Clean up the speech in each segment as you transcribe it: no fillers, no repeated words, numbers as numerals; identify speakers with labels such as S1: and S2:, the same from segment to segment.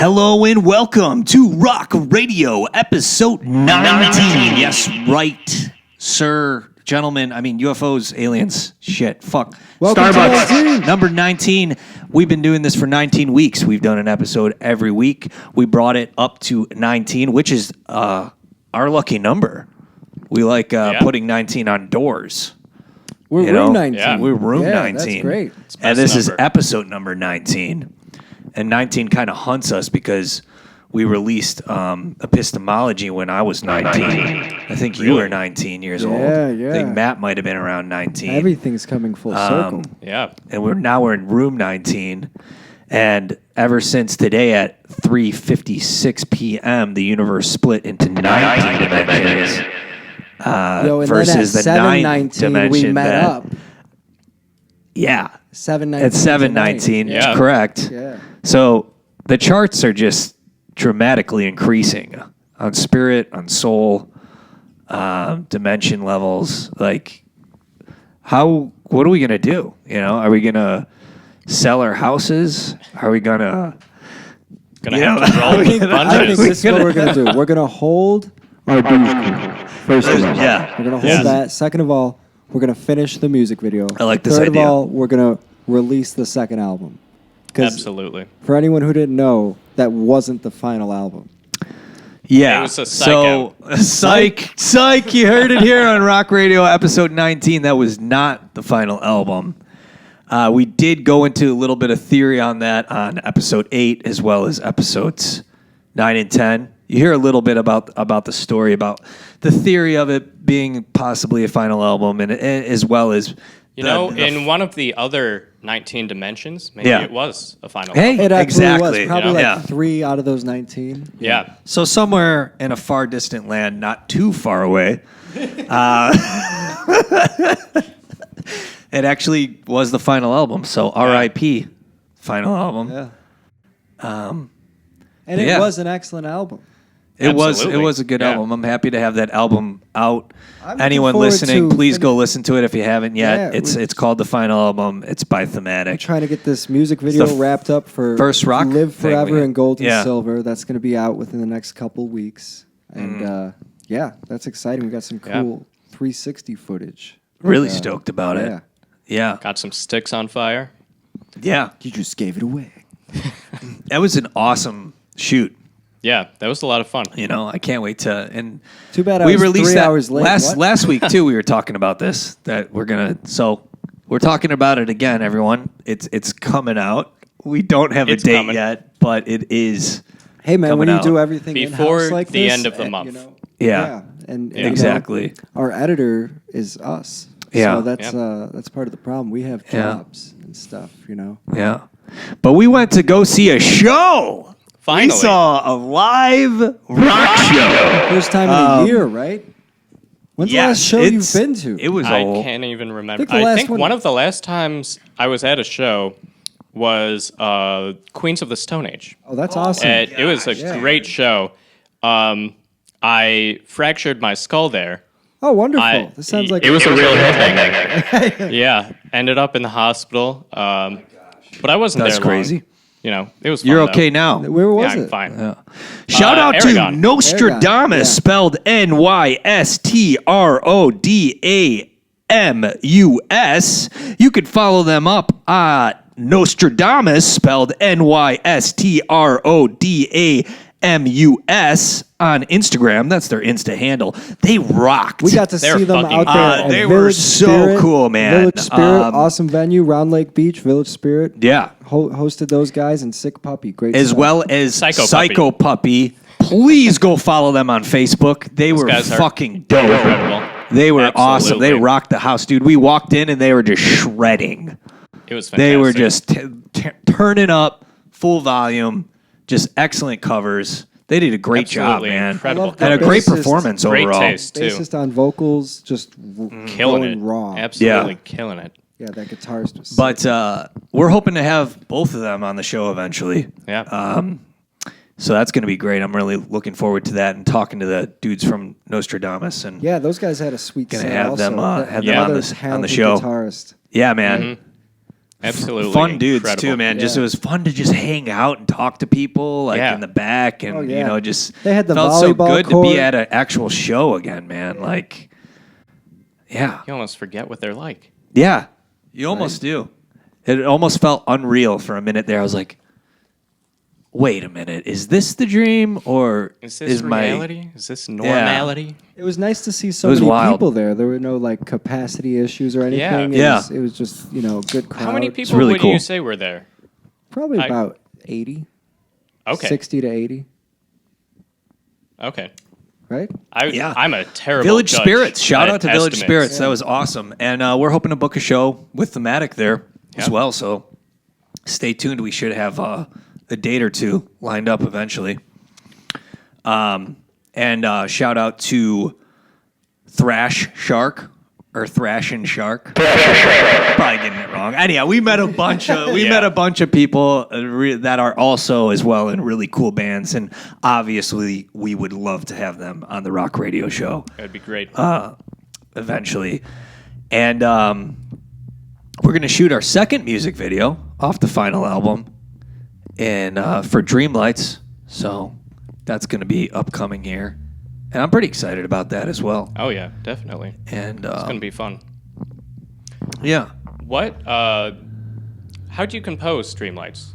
S1: Hello and welcome to Rawk Radio, episode 19. Yes, right, sir, gentlemen. I mean, UFOs, aliens, shit, fuck.
S2: Welcome
S1: Starbucks, number 19. We've been doing this for 19 weeks. We've done an episode every week. We brought it up to 19, which is our lucky number. We like putting 19 on doors.
S2: We're room 19.
S1: Yeah. We're room 19.
S2: That's great.
S1: And this is episode number 19. And 19 kind of hunts us because we released Epistemology when I was 19. I think you were 19 years old.
S2: Yeah.
S1: I think Matt might have been around 19.
S2: Everything's coming full circle.
S3: Yeah.
S1: And we're in room 19. And ever since today at 3:56 p.m., the universe split into 19 dimensions.
S2: And
S1: versus
S2: then
S1: the
S2: at
S1: 9th
S2: 7:19
S1: dimension.
S2: we met up.
S1: Yeah.
S2: 7:19.
S1: At 7:19,
S3: Yeah.
S1: correct.
S2: Yeah.
S1: So the charts are just dramatically increasing on spirit, on soul, dimension levels. Like, what are we going to do? Are we going to sell our houses? Are we going to...
S3: Have to roll
S2: I think
S3: bunches.
S2: this is what we're going to do. We're going to hold our booze crew. First of all.
S1: Yeah.
S2: We're going to hold that. Second of all, we're going to finish the music video.
S1: I like this
S2: Third
S1: idea.
S2: of all, we're going to release the second album. 'Cause
S3: Absolutely.
S2: for anyone who didn't know, that wasn't the final album.
S1: Yeah.
S3: It was a
S1: so, psych. You heard it here on Rawk Radio, episode 19. That was not the final album. We did go into a little bit of theory on that on episode 8, as well as episodes 9 and 10. You hear a little bit about the story, about the theory of it being possibly a final album, and as well as...
S3: in one of the other 19 dimensions, maybe it was a final
S1: Hey,
S3: album.
S2: It absolutely
S1: exactly.
S2: was. Probably
S1: Yeah.
S2: 3 out of those 19.
S3: Yeah.
S1: So somewhere in a far distant land, not too far away, it actually was the final album. So R.I.P. final album.
S2: Yeah. And it was an excellent album.
S1: It
S3: Absolutely.
S1: was a good
S3: Yeah.
S1: album. I'm happy to have that album out.
S2: I'm looking
S1: Anyone
S2: forward
S1: listening,
S2: to
S1: please go listen to it if you haven't yet.
S2: Yeah,
S1: It's called The Final Album. It's by
S2: I'm
S1: Thematic.
S2: trying to get this music video
S1: the
S2: wrapped up for
S1: first Rawk
S2: Live
S1: thing
S2: Forever
S1: we-
S2: in Gold and
S1: yeah.
S2: Silver. That's going to be out within the next couple weeks. And that's exciting. We got some cool 360 footage.
S1: Really stoked about it. Yeah.
S3: Got some sticks on fire.
S1: Yeah.
S2: You just gave it away.
S1: That was an awesome shoot.
S3: Yeah, that was a lot of fun.
S1: I can't wait to... And
S2: Too bad I
S1: we
S2: was
S1: released
S2: 3
S1: that
S2: hours late.
S1: last week too. We were talking about this, that we're gonna. So we're talking about it again, everyone. It's coming out. We don't have
S3: It's
S1: a date
S3: coming.
S1: yet, but it is.
S2: Hey, man, when
S1: coming
S2: you do
S1: out.
S2: everything
S3: Before
S2: in-house like
S3: the
S2: this,
S3: end of the month.
S1: Yeah.
S2: And
S1: Exactly.
S2: our editor is us.
S1: Yeah.
S2: So that's part of the problem. We have jobs and stuff,
S1: Yeah, but we went to go see a show.
S3: Finally.
S1: We saw a live rock show.
S2: First time in a year, right? When's the last show you've been to?
S1: It was
S3: I
S1: old.
S3: can't even remember.
S2: I think
S3: one of the last times I was at a show was Queens of the Stone Age.
S2: Oh, that's awesome.
S3: It was a great show. I fractured my skull there.
S2: Oh, wonderful. This sounds like
S3: it was a real thing. Yeah, ended up in the hospital. But I wasn't
S1: That's
S3: there long.
S1: crazy.
S3: It was fun,
S1: You're
S3: though.
S1: okay now.
S2: Where was
S3: Yeah,
S2: it?
S3: I'm fine.
S1: Yeah. Shout out to
S3: Aragon.
S1: Nostradamus,
S2: Aragon, yeah.
S1: spelled Nystradamus. You could follow them up at Nostradamus, spelled Nystradamus on Instagram. That's their Insta handle. They rocked.
S2: We got to
S3: They're
S2: see them
S3: fucking
S2: out there.
S3: awesome.
S2: at
S1: They were
S2: Village
S1: so
S2: Spirit,
S1: cool, man.
S2: Village Spirit, awesome venue, Round Lake Beach, Village Spirit.
S1: Yeah.
S2: Hosted those guys and Sick Puppy. Great
S1: As
S2: stuff.
S1: well as
S3: Psycho
S1: Puppy. Please go follow them on Facebook. They were
S3: guys are
S1: fucking dope.
S3: Incredible.
S1: They were awesome. They
S3: Absolutely.
S1: rocked the house, dude. We walked in and they were just shredding.
S3: It was fantastic.
S1: They were just turning up full volume, just excellent covers. They did a great
S3: Absolutely
S1: job, man.
S3: incredible
S2: I love the
S1: And a great
S2: bassist.
S1: performance
S3: Great
S1: overall.
S3: taste, too.
S2: Bassist on vocals, just
S3: Killing
S2: going
S3: it.
S2: raw.
S3: Absolutely
S1: Yeah.
S3: killing it.
S2: Yeah, that guitarist was sick.
S1: But we're hoping to have both of them on the show eventually.
S3: Yeah.
S1: So that's going to be great. I'm really looking forward to that and talking to the dudes from Nostradamus. And
S2: Yeah, those guys had a sweet
S1: Gonna
S2: set
S1: have
S2: also.
S1: them, have
S3: them on
S2: Another
S1: the
S2: talented
S1: show.
S2: guitarist.
S1: yeah, man.
S3: Absolutely
S1: fun dudes
S3: incredible.
S1: too, man. Just
S2: Yeah.
S1: it was fun to just hang out and talk to people like
S3: Yeah.
S1: in the back, and
S2: Oh, yeah.
S1: just
S2: They had the
S1: felt so
S2: volleyball
S1: good to
S2: court.
S1: be at an actual show again, man. Like, yeah,
S3: You almost forget what they're like.
S1: yeah, you almost do. It almost felt unreal for a minute there. I was like, wait a minute, is this the dream or
S3: Is this reality? Is this normality?
S2: It was nice to see so
S1: It was
S2: many
S1: wild.
S2: people there. There were no like capacity issues or anything.
S1: Yeah.
S2: It was just good crowd.
S3: How many people
S1: really
S3: would
S1: cool.
S3: you say were there?
S2: Probably
S3: I-
S2: about 80,
S3: Okay.
S2: 60 to 80,
S3: Okay.
S2: right?
S1: Yeah.
S3: I'm a terrible
S1: Village
S3: judge
S1: Spirits. Shout
S3: at
S1: out to Village
S3: estimates.
S1: Spirits. That was awesome. And we're hoping to book a show with Thematic there as
S3: Yeah.
S1: well. So stay tuned. We should have a date or two lined up eventually. And shout out to Thrash Shark or Thrashin' Shark. Probably getting it wrong. Anyhow, we met a bunch of people that are also as well in really cool bands, and obviously we would love to have them on the Rock Radio Show
S3: That'd be great.
S1: eventually. And we're going to shoot our second music video off the final album and for Dreamlights. So that's going to be upcoming here. And I'm pretty excited about that as well.
S3: Oh yeah, definitely.
S1: And
S3: It's gonna be fun.
S1: yeah.
S3: What? How do you compose Dreamlights?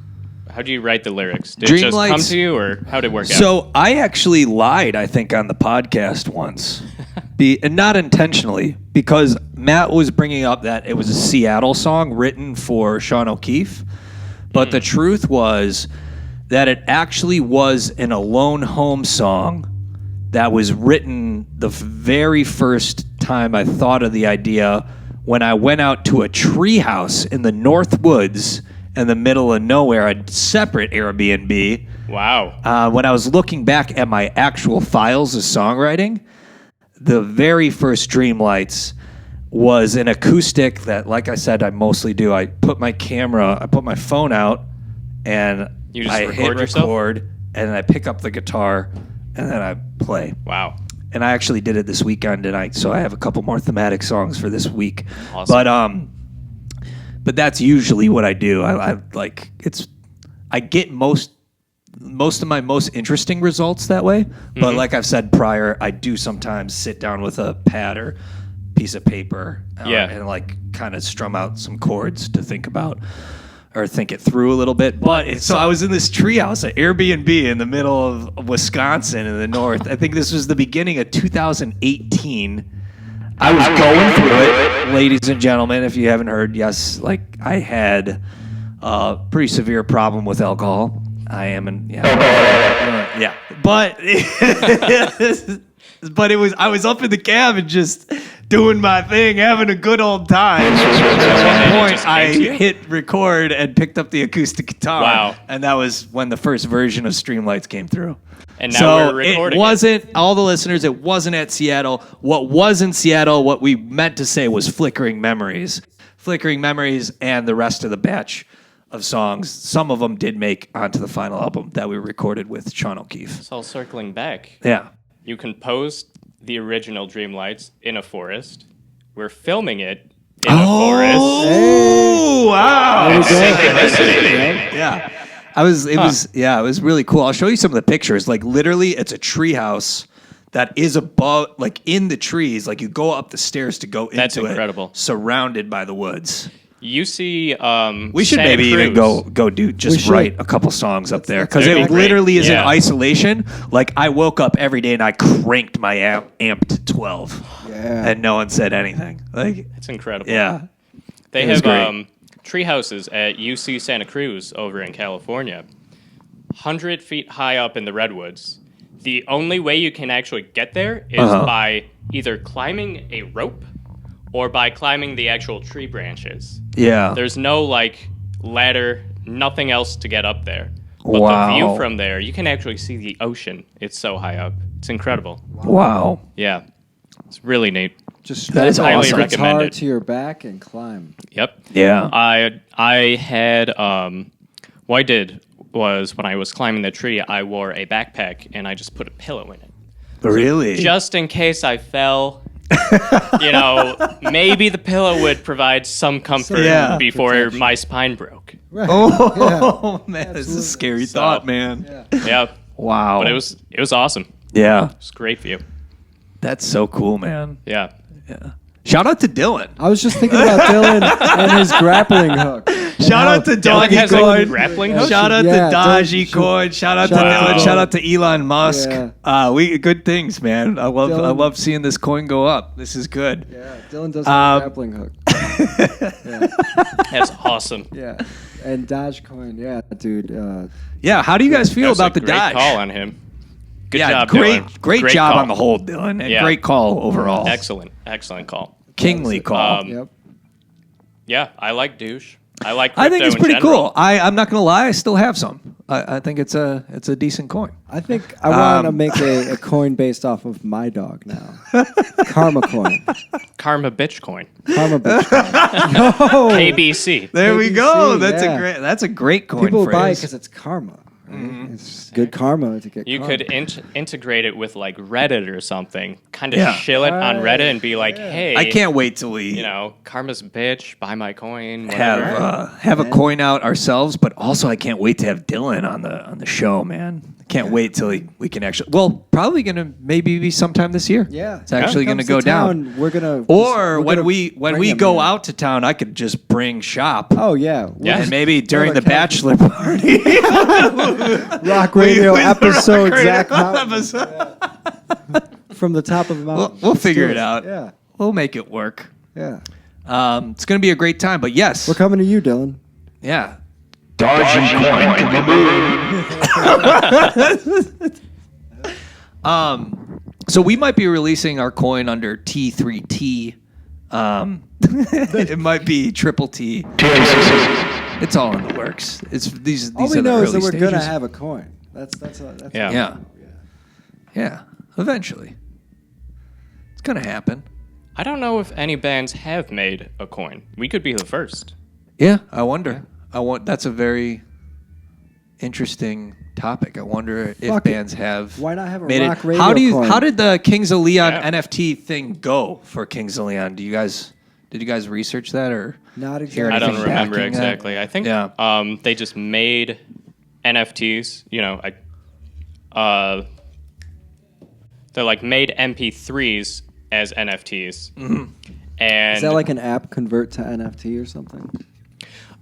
S3: How do you write the lyrics? Did it just come
S1: Dreamlights-
S3: to you, or how did it work out?
S1: So I actually lied, I think, on the podcast once, and not intentionally, because Matt was bringing up that it was a Seattle song written for Sean O'Keefe, but the truth was that it actually was an Alone Home song that was written the very first time I thought of the idea when I went out to a treehouse in the North Woods in the middle of nowhere, a separate Airbnb.
S3: Wow.
S1: When I was looking back at my actual files of songwriting, the very first Dreamlights was an acoustic that, like I said, I mostly do. I put my phone out, and
S3: You just
S1: I
S3: record
S1: hit
S3: yourself?
S1: record, and then I pick up the guitar, and then I play.
S3: Wow.
S1: And I actually did it this weekend tonight, so I have a couple more thematic songs for this week.
S3: Awesome.
S1: But that's usually what I do. I get most of my most interesting results that way. But like I've said prior, I do sometimes sit down with a pad or piece of paper and like kind of strum out some chords to think about or think it through a little bit. But so I was in this treehouse, an Airbnb in the middle of Wisconsin in the north. I think this was the beginning of 2018. I was going through it, ladies and gentlemen. If you haven't heard, yes, like I had a pretty severe problem with alcohol. I am but but I was up in the cabin just doing my thing, having a good old time. At one point, I hit record and picked up the acoustic guitar.
S3: Wow.
S1: And that was when the first version of Streamlights came through.
S3: And now we're recording
S1: it wasn't, all the listeners, it wasn't at Seattle. What was in Seattle, what we meant to say was Flickering Memories. Flickering Memories and the rest of the batch of songs. Some of them did make onto the final album that we recorded with Sean O'Keefe.
S3: It's all circling back.
S1: Yeah.
S3: You composed the original Dreamlights in a forest. We're filming it in a forest.
S1: Oh, wow.
S3: Synchronicity.
S1: Yeah. It was really cool. I'll show you some of the pictures. Like literally it's a treehouse that is above, like in the trees. Like you go up the stairs to go into
S3: That's
S1: it.
S3: incredible.
S1: Surrounded by the woods.
S3: You see,
S1: We should
S3: Santa
S1: maybe even
S3: Cruz.
S1: go do just write a couple songs up there because
S3: That'd
S1: it
S3: be great.
S1: literally is in
S3: Yeah.
S1: isolation. Like I woke up every day and I cranked my amp to 12,
S2: Yeah.
S1: and no one said anything. Like
S3: It's incredible.
S1: yeah,
S3: They
S1: It was
S3: have
S1: great.
S3: tree houses at UC Santa Cruz over in California, 100 feet high up in the redwoods. The only way you can actually get there is by either climbing a rope or by climbing the actual tree branches.
S1: yeah.
S3: There's no like ladder, nothing else to get up there. But
S1: Wow.
S3: the view from there, you can actually see the ocean. It's so high up. It's incredible.
S1: Wow.
S3: Yeah. It's really neat.
S2: Just
S1: That is
S2: strap
S3: highly
S2: the guitar
S3: recommended.
S2: to your back and climb.
S3: Yep.
S1: Yeah.
S3: I had what I did was when I was climbing the tree, I wore a backpack and I just put a pillow in it.
S1: Really?
S3: Just in case I fell Maybe the pillow would provide some comfort
S1: Yeah.
S3: before
S2: Protection.
S3: my spine broke.
S2: Right.
S1: Oh man, this is a
S2: Absolutely.
S1: scary
S3: So-
S1: thought, man.
S2: Yeah.
S3: Yeah,
S1: Wow.
S3: but it was awesome.
S1: Yeah,
S3: It was a great view.
S1: that's so cool, man.
S3: Yeah.
S1: Yeah. Shout out to Dylan.
S2: I was just thinking about Dylan and his grappling hook.
S1: Shout out to
S3: Dylan
S1: Doggy
S3: has a
S1: Coin.
S3: grappling hook.
S1: Shout out
S2: Yeah,
S1: to Dodgy
S2: Dylan-
S1: Coin. Shout out to
S2: shout out
S1: Dylan.
S2: to
S1: Shout
S2: Dylan.
S1: out to Elon Musk.
S2: Yeah.
S1: We good things, man. I
S2: Dylan-
S1: love seeing this coin go up. This is good.
S2: Yeah, Dylan does have a grappling hook. Yeah.
S3: That's awesome.
S2: Yeah. And Dogecoin, yeah, dude.
S1: Yeah. How do you guys feel
S3: That was
S1: about
S3: a
S1: the
S3: great
S1: Dodge?
S3: call on him. Good
S1: yeah,
S3: job,
S1: great,
S3: Dylan.
S1: great job
S3: call.
S1: on the whole, Dylan, and
S3: Yeah.
S1: great call overall.
S3: Excellent call.
S1: Kingly call.
S2: Yep.
S3: Yeah, I like douche. I like.
S1: I think
S3: crypto
S1: it's
S3: in
S1: pretty
S3: general.
S1: cool. I'm not gonna lie, I still have some. I think it's a decent coin.
S2: I think I want to make a coin based off of my dog now. Karma coin.
S3: Karma bitch coin.
S2: Karma bitch coin. No.
S3: ABC.
S1: There we
S2: ABC,
S1: go. That's a great coin
S2: People buy it
S1: phrase.
S2: because it's karma. Right? It's just good karma to get
S3: You
S2: karma.
S3: could integrate it with like Reddit or something. Kind of
S1: Yeah.
S3: shill it on
S2: Right.
S3: Reddit and be like, hey,
S1: I can't wait till we
S3: karma's bitch, buy my coin, whatever.
S1: have a coin out ourselves, but also I can't wait to have Dylan on the show, man. Can't wait till we can actually. Well, probably gonna maybe be sometime this year.
S2: Yeah,
S1: it's actually
S2: When
S1: gonna
S2: he
S1: go
S2: comes to
S1: down.
S2: town, We're gonna.
S1: Or
S2: we're
S1: when
S2: gonna
S1: we
S2: bring him
S1: go
S2: in.
S1: out to town, I could just bring shop.
S2: Oh yeah.
S3: Yeah.
S1: And maybe during the
S2: Another
S1: bachelor party.
S2: Rock Radio
S1: We- we-
S2: episode
S1: Rock Radio
S2: Zach Mountain.
S1: episode.
S2: From the top of the mountain.
S1: We'll
S2: Let's
S1: figure
S2: do
S1: it out.
S2: Yeah.
S1: We'll make it work.
S2: Yeah.
S1: It's gonna be a great time. But yes,
S2: We're coming to you, Dylan.
S1: yeah.
S4: Dodging coin to the moon.
S1: So we might be releasing our coin under T3T. It might be triple T. It's all in the works. It's these
S2: All we
S1: are the
S2: know is that
S1: early
S2: we're gonna
S1: stages.
S2: have a coin. That's
S3: Yeah.
S1: Yeah. Eventually, it's gonna happen.
S3: I don't know if any bands have made a coin. We could be the first.
S1: Yeah, I wonder. That's a very interesting topic. I wonder if
S2: Fuck it.
S1: bands have.
S2: Why not have a
S1: made
S2: Rock
S1: it.
S2: Radio coin?
S1: How did the Kings of Leon
S3: Yeah.
S1: NFT thing go for Kings of Leon? Did you guys research that or
S2: Not
S1: hear
S2: exactly.
S3: I don't
S1: anything
S3: remember
S1: backing that?
S3: exactly. I think
S1: Yeah.
S3: they just made NFTs. They're like made MP3s as NFTs.
S1: Mm-hmm.
S3: And
S2: Is that like an app convert to NFT or something?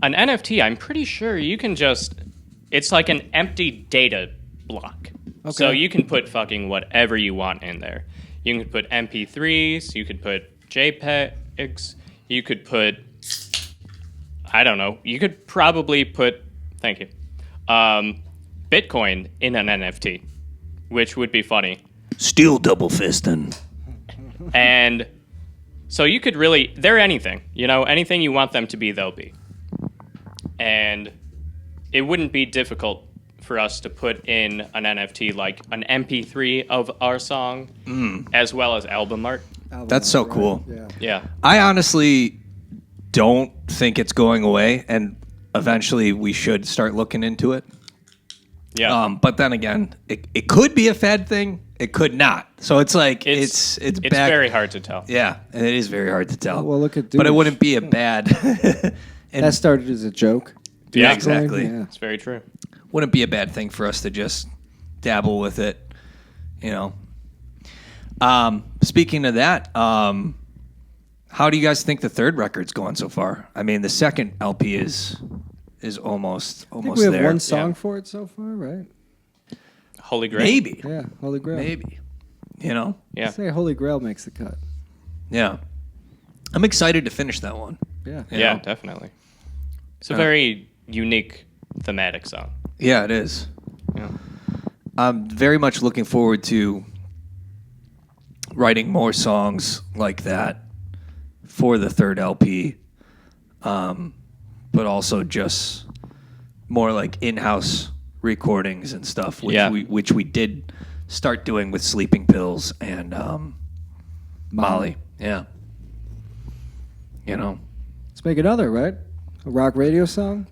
S3: an NFT, I'm pretty sure you can just. It's like an empty data block. So
S2: Okay.
S3: you can put fucking whatever you want in there. You can put MP3s. You could put JPEGs. You could put. I don't know. You could probably put. Thank you. Bitcoin in an NFT, which would be funny.
S1: Still double fisting.
S3: And so you could really, they're anything, anything you want them to be, they'll be. And it wouldn't be difficult for us to put in an NFT like an MP3 of our song, as well as album art.
S1: That's so
S2: Right.
S1: cool.
S2: Yeah.
S3: Yeah.
S1: I honestly don't think it's going away, and eventually we should start looking into it.
S3: Yeah.
S1: But then again, it could be a fad thing. It could not. So it's like
S3: it's
S1: it's back.
S3: very hard to tell.
S1: Yeah, and it is very hard to tell.
S2: Well, look at
S1: but it
S2: Douche.
S1: wouldn't be a bad. and
S2: That started as a joke.
S3: Yeah,
S1: exactly.
S2: Yeah.
S3: It's very true.
S1: wouldn't be a bad thing for us to just dabble with it, Speaking of that, how do you guys think the third record's going so far? I mean, the second LP is almost
S2: I think we have
S1: there.
S2: one song for it so far, right?
S3: Holy Grail.
S1: Maybe,
S2: Yeah, Holy Grail.
S1: maybe.
S3: Yeah.
S2: I say Holy Grail makes the cut.
S1: Yeah. I'm excited to finish that one.
S2: Yeah.
S1: you
S3: Yeah,
S1: know?
S3: definitely. It's a very unique thematic song.
S1: Yeah, it is.
S3: Yeah.
S1: I'm very much looking forward to writing more songs like that for the third LP, but also just more like in-house recordings and stuff, which we did start doing with Sleeping Pills and Molly. Yeah,
S2: Let's make another, right? A rock radio song?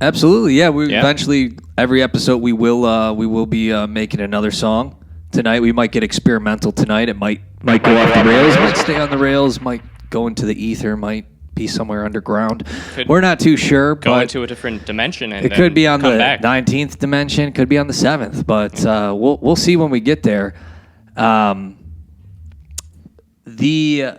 S1: absolutely. Yeah, we
S3: Yeah.
S1: eventually every episode we will be making another song tonight. We might get experimental tonight. It might go off the rails, might stay on the rails, might go into the ether, might be somewhere underground. We're not too sure.
S3: Go into a different dimension, and
S1: it could be on the
S3: back.
S1: 19th dimension, could be on the 7th, but we'll see when we get there. The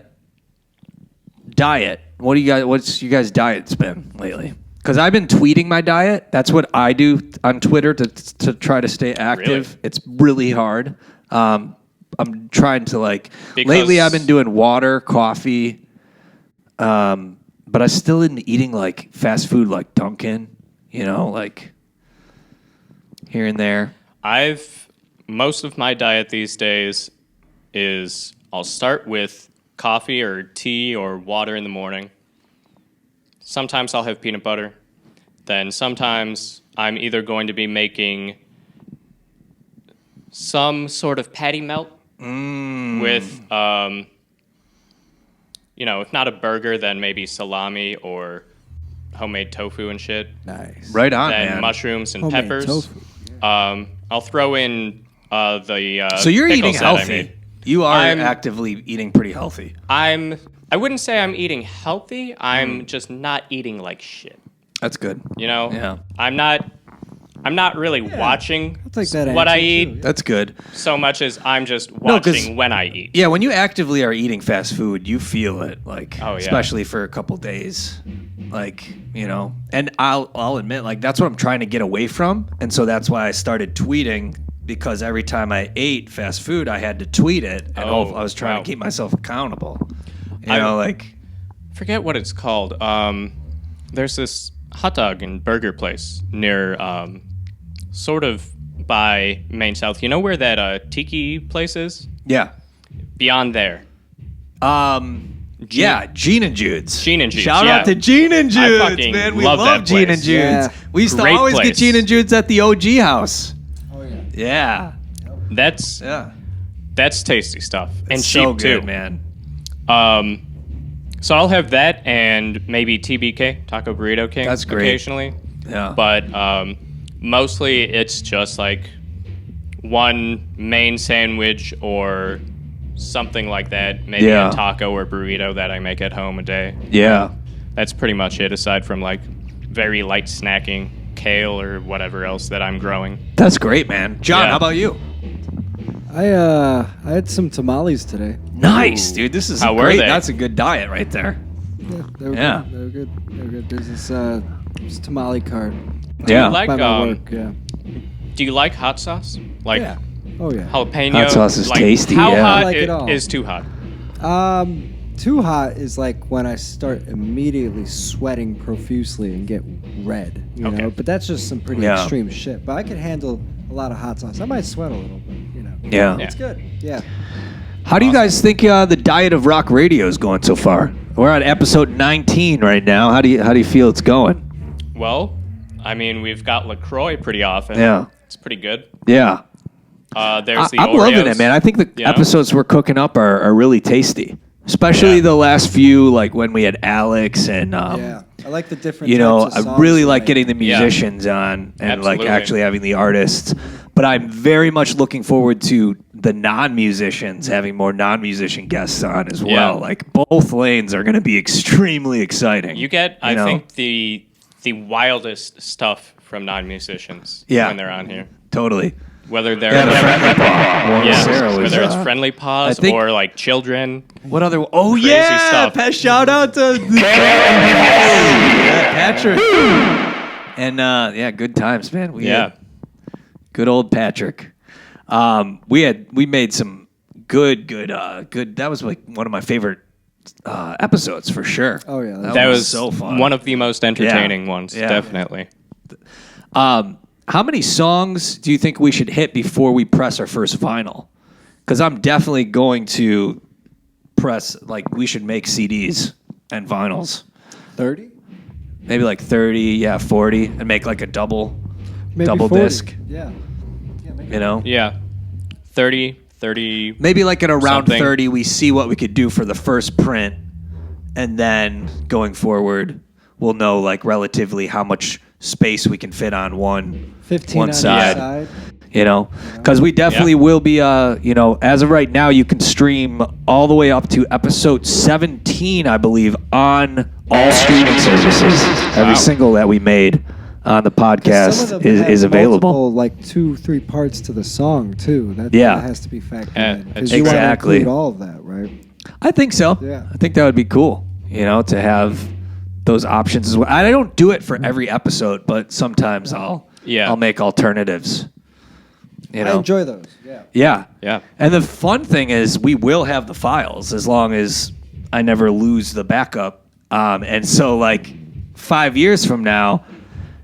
S1: diet. What's you guys' diet's been lately? Because I've been tweeting my diet. That's what I do on Twitter to try to stay active.
S3: Really?
S1: It's really hard. I'm trying to lately I've been doing water, coffee, but I still been eating like fast food like Dunkin', like here and there.
S3: Most of my diet these days is I'll start with coffee or tea or water in the morning. Sometimes I'll have peanut butter. Then sometimes I'm either going to be making some sort of patty melt with, if not a burger, then maybe salami or homemade tofu and shit.
S2: Nice.
S1: Right on,
S3: Then
S1: man.
S3: mushrooms and
S2: Homemade
S3: peppers.
S2: tofu.
S3: I'll throw in the
S1: So you're eating
S3: pickles that I
S1: healthy.
S3: made.
S1: You are
S3: I'm-
S1: actively eating pretty healthy.
S3: I wouldn't say I'm eating healthy. I'm just not eating like shit.
S1: That's good. Yeah.
S3: I'm not really watching
S2: I'll take that
S3: what I
S2: answer,
S3: eat
S2: too, yeah.
S1: That's good.
S3: so much as I'm just
S1: 'cause-
S3: watching when I eat.
S1: Yeah, when you actively are eating fast food, you feel it,
S3: Oh, yeah.
S1: especially for a couple days, And I'll admit, that's what I'm trying to get away from, and so that's why I started tweeting, because every time I ate fast food, I had to tweet it, and
S3: Oh,
S1: I was trying
S3: wow.
S1: to keep myself accountable.
S3: I forget what it's called. There's this hot dog and burger place near, sort of by Main South. You know where that tiki place is?
S1: yeah.
S3: Beyond there.
S1: Yeah, Gene and Jude's.
S3: Gene and Jude's,
S1: Shout
S3: yeah.
S1: out to Gene and
S3: I
S1: Jude's,
S3: fucking
S1: man. We
S3: love
S1: love
S3: that
S1: Gene and
S3: place.
S1: Jude's.
S2: Yeah.
S1: We used to
S3: Great
S1: always get
S3: place.
S1: Gene and Jude's at the OG house.
S2: Oh, yeah.
S1: Yeah.
S3: That's tasty stuff and
S1: It's
S3: cheap
S1: so good,
S3: too,
S1: man.
S3: So I'll have that and maybe TBK, Taco Burrito King.
S1: That's great.
S3: Occasionally,
S1: Yeah.
S3: but mostly it's just like one main sandwich or something like that. Maybe
S1: Yeah.
S3: a taco or burrito that I make at home a day.
S1: Yeah.
S3: That's pretty much it. Aside from like very light snacking, kale or whatever else that I'm growing.
S1: That's great, man. John,
S3: Yeah.
S1: how about you?
S2: I had some tamales today.
S1: Nice, dude. This is
S3: How were
S1: great.
S3: they?
S1: That's a good diet right there.
S2: Yeah, they were
S1: Yeah.
S2: good. They were good. They were good. There's this tamale cart.
S1: Yeah.
S3: Like,
S2: by my work. Yeah.
S3: do you like hot sauce? Like
S2: Yeah. Oh yeah.
S3: jalapeno?
S1: Hot sauce is
S3: like,
S1: tasty,
S3: How
S1: yeah.
S3: hot
S2: I like it all.
S3: is too hot?
S2: Too hot is like when I start immediately sweating profusely and get red,
S3: Okay.
S2: But that's just some pretty
S1: Yeah.
S2: extreme shit. But I can handle a lot of hot sauce. I might sweat a little, but
S1: Yeah.
S2: it's good. Yeah.
S1: How do you guys think the diet of Rock Radio is going so far? We're on episode 19 right now. How do you feel it's going?
S3: Well, I mean, we've got LaCroix pretty often.
S1: Yeah.
S3: It's pretty good.
S1: Yeah.
S3: There's the
S1: I'm
S3: Oreos.
S1: loving it, man. I think the
S3: Yeah.
S1: episodes we're cooking up are really tasty. Especially
S3: Yeah.
S1: the last few, like when we had Alex and
S2: Yeah. I like the different.
S1: you know,
S2: types of
S1: I really
S2: songs
S1: like
S2: that
S1: getting the
S3: Yeah.
S1: musicians on and like
S3: Absolutely.
S1: actually having the artists. But I'm very much looking forward to the non-musicians having more non-musician guests on as well.
S3: Yeah.
S1: Like both lanes are going to be extremely exciting.
S3: You get, I
S1: know?
S3: think, the wildest stuff from non-musicians
S1: Yeah.
S3: when they're on here.
S1: Totally.
S3: Whether they're
S1: Yeah, the friendly paw. Warren
S3: yeah,
S1: Sarah was,
S3: whether it's friendly paws
S1: I think-
S3: or like children.
S1: What other? Oh
S3: Crazy
S1: yeah!
S3: stuff.
S1: Shout out to Patrick. And yeah, good times, man.
S3: Yeah.
S1: Good old Patrick. We made some good. That was like one of my favorite episodes for sure.
S2: Oh, yeah,
S1: that,
S3: That was
S1: so fun.
S3: one of the most entertaining ones,
S1: Yeah.
S3: definitely.
S1: How many songs do you think we should hit before we press our first vinyl? Because I'm definitely going to press. Like we should make CDs and vinyls.
S2: 30.
S1: Maybe like 30, 40, and make like a double
S2: Maybe
S1: double
S2: 40.
S1: disc.
S2: Yeah. Maybe.
S1: You know,
S3: Yeah. 30.
S1: maybe like at around
S3: Something.
S1: 30, we see what we could do for the first print, and then going forward, we'll know like relatively how much space we can fit on one
S2: 15
S1: one
S2: on
S1: side.
S2: each side.
S1: You know, because we definitely will be, you know, as of right now, you can stream all the way up to episode 17, I believe, on all streaming services. Every single that we made on the podcast is available.
S2: Multiple, like 2-3 parts to the song too. That has to be factored in. Because
S1: exactly.
S2: You want to include all of that, right?
S1: I think so.
S2: Yeah.
S1: I think that would be cool, you know, to have those options as well. I don't do it for every episode, but sometimes I'll make alternatives. You know?
S2: I enjoy those. Yeah.
S1: Yeah.
S3: Yeah.
S1: And the fun thing is we will have the files as long as I never lose the backup. And so like 5 years from now,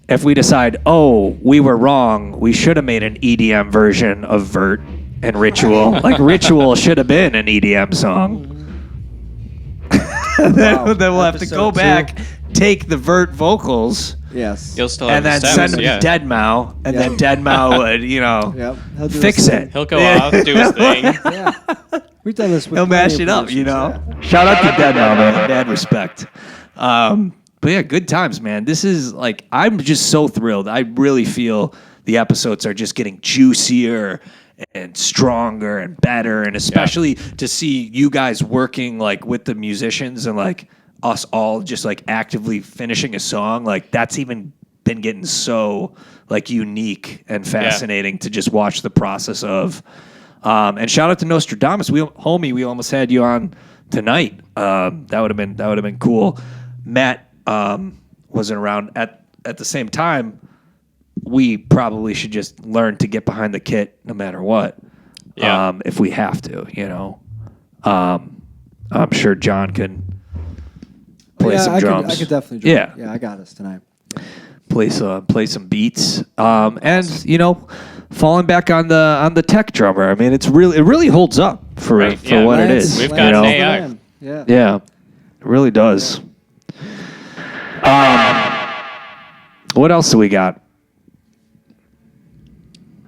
S1: if we decide, oh, we were wrong, we should have made an EDM version of Vert and Ritual. Like Ritual should have been an EDM song. Then we'll have to go back, take the Vert vocals.
S2: Yes.
S3: You'll still have
S1: And then
S3: the
S1: send
S3: stems,
S1: them to Deadmau, and then Deadmau would, you know,
S2: He'll do
S1: fix
S2: his thing.
S1: it.
S3: He'll go off, do his thing.
S2: Yeah. We've done this with
S1: He'll
S2: plenty
S1: mash
S2: of
S1: it up, you know.
S2: versions, yeah.
S1: Shout out to Deadmau, man. Mad respect. But yeah, good times, man. This is like, I'm just so thrilled. I really feel the episodes are just getting juicier and stronger and better, and especially to see you guys working like with the musicians and like us all just like actively finishing a song. Like that's even been getting so like unique and fascinating to just watch the process of. And shout out to Nostradamus. We almost had you on tonight. That would have been cool. Matt wasn't around at the same time. We probably should just learn to get behind the kit no matter what.
S3: Yeah.
S1: If we have to, you know. I'm sure John can play some drums.
S2: I could definitely drum.
S1: Yeah.
S2: Yeah, I got us tonight.
S1: Play some beats. And you know, falling back on the tech drummer. I mean, it really holds up for what it is.
S3: We've
S1: you
S3: got
S1: know?
S3: an AI.
S2: Yeah.
S1: Yeah, it really does. What else do we got?